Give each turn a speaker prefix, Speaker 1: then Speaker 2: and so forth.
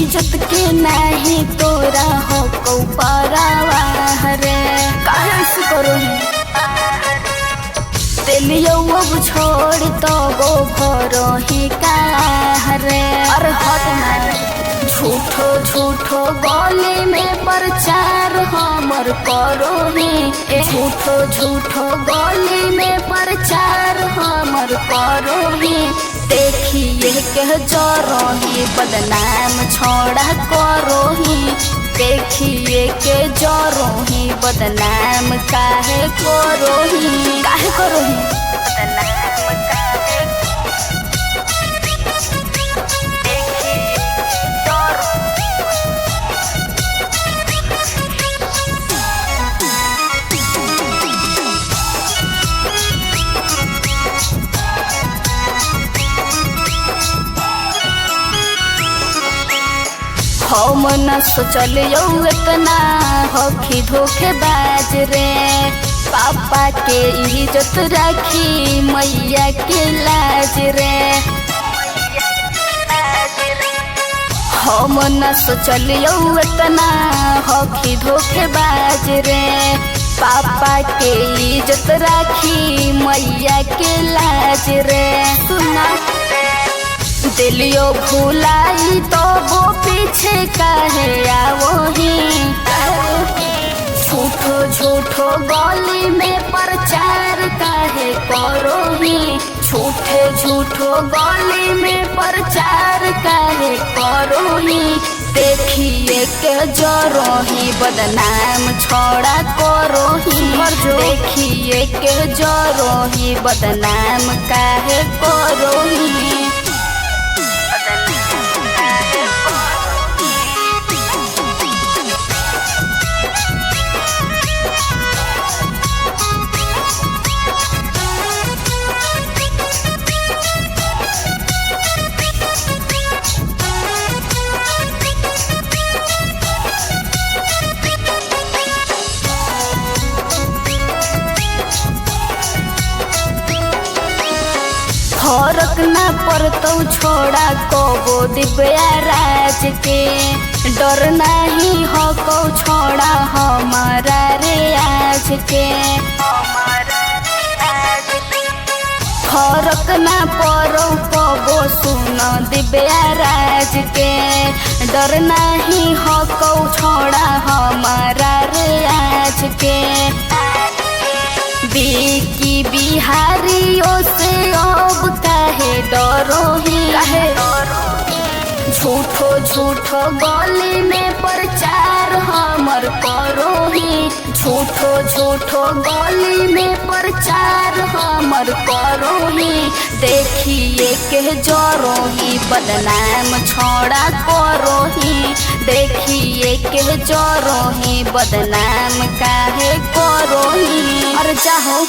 Speaker 1: इज्जत के नहीं तोरा हो को परवाह रे काहे से करो तेलियो अब छोड़ तो गो भरो ही का रे अरे हट ना झूठो झूठो गली में प्रचार हमर करो ही झूठो झूठो गली में प्रचार हमर करो ही देखिए के जरो ही बदनाम छोड़ा करो ही देखिए के जरो ही बदनाम काहे करो ही बदनाम काहे हम न सोचलियो इतना होखी धोखेबाज रे पापा के इज्जत राखी मैया के लाज रे हम न सोचलियो इतना होखी धोखेबाज रे पापा के इज्जत राखी मैया के लाज रे सुना दिलियो भुलाई तो वो पीछे काहे आवो ही झूठो झूठो गली में प्रचार काहे करो ही झूठे झूठो गली में प्रचार काहे करो ही देखिए के जरो ही बदनाम छोड़ा करो ही देखिए के जरो ही बदनाम काहे करो ही फरक ना पड़तो छोड़ा को दिव्या राज के डर नहीं हो को छोड़ा हमारा रे आज के फरक ना पड़ो को सुनो दिव्या राज के डर नहीं हो को छोड़ा हमारा रे आज के बिकी बिहारियों से अब काहे डरो ही झूठो झूठो गली में प्रचार हमर करो ही झूठो झूठो गली में प्रचार हमर करो ही देखिए के जरो ही बदनाम छोड़ा करो ही देखिए के जरो ही बदनाम काहे करो ही अरे चाहो